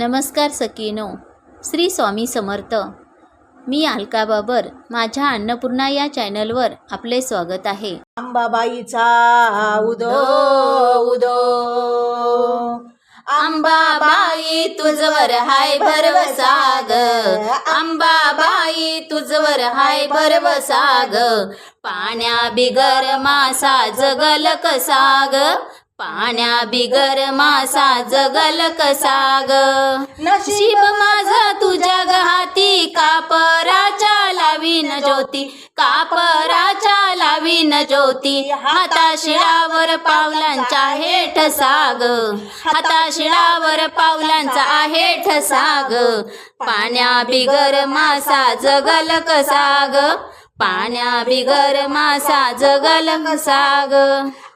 नमस्कार सखीनो, श्री स्वामी समर्थ. मी अलका बाबर. माझ्या अन्नपूर्णा या चॅनलवर आपले स्वागत आहे. अंबाबाईचा उदो उदो, अंबाबाई तुझवर हाय भरवसा ग, अंबाबाई तुझवर हाय भरवसा ग. पाण्या बिगर मासा जगल कसा ग, पाण्या बिगर मासा जगल कसा ग. नशीब माझं तुझ्या गहाती, कापराच्या लावीन ज्योती, कापराच्या लावीन ज्योती. हाताशिळावर पावलांचा आहे ठसा ग, हाताशिळावर पावलांचा आहे ठसा ग. पाण्या बिगर मासा जगल कसा ग, पाण्या बिगर मासा जगल कसा ग.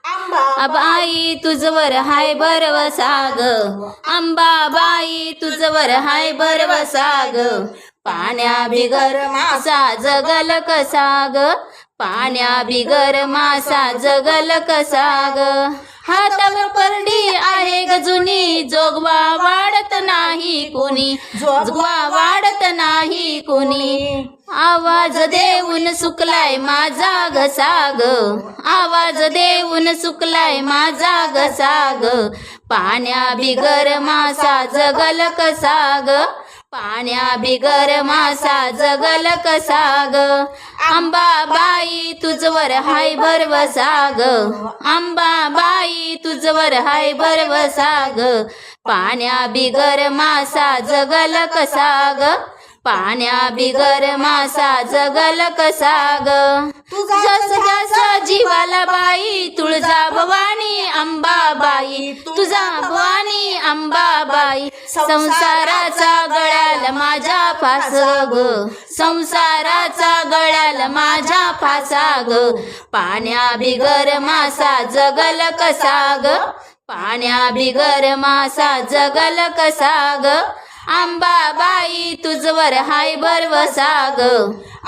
अंबाबाई तुझवर हाय भरवसा ग, अंबाबाई तुझवर हाय भरवसा ग. पाण्या बिगर मासा जगल कसा ग, पाण्या बिगर मासा जगल कसा ग. हातावर परडी आहे ग जुनी, जोगवा वाढत नाही कुणी, जोगवा वाढत नाही कुणी. आवाज देऊन सुकलाय माझा घसा ग, आवाज देऊन सुकलाय माझा घसा ग. पाण्या बिगर मासा जगल कसा ग, पाण्या बिगर मासा जगल कसा ग. अंबाबाई तुझवर हाय भरवसा ग, अंबाबाई तुझवर हाय भरवसा ग. पाण्या बिगर मासा जगल कसा ग, पाण्या बिगर मासा जगल कसा ग. जस जस जीवाला बाई तुळजा भवानी अंबाबाई, तुझा भवानी अंबाबाई. संसाराचा गळ्याला माझ्या फास ग, संसाराचा गळ्याला माझ्या फासा ग. पाण्या बिगर मासा जगल कसा ग, पाण्या बिगर मासा जगल कसा ग. अंबाबाई तुझवर हाय भरवसा ग,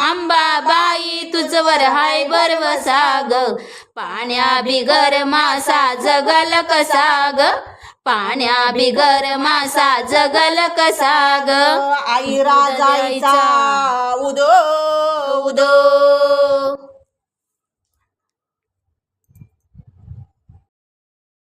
अंबाबाई तुझवर हाय भरवसा ग. पाण्या बिगर मासा जगल कसा ग, पाण्या बिगर मासा जगल कसा ग. आई राजाईचा उदो उदो,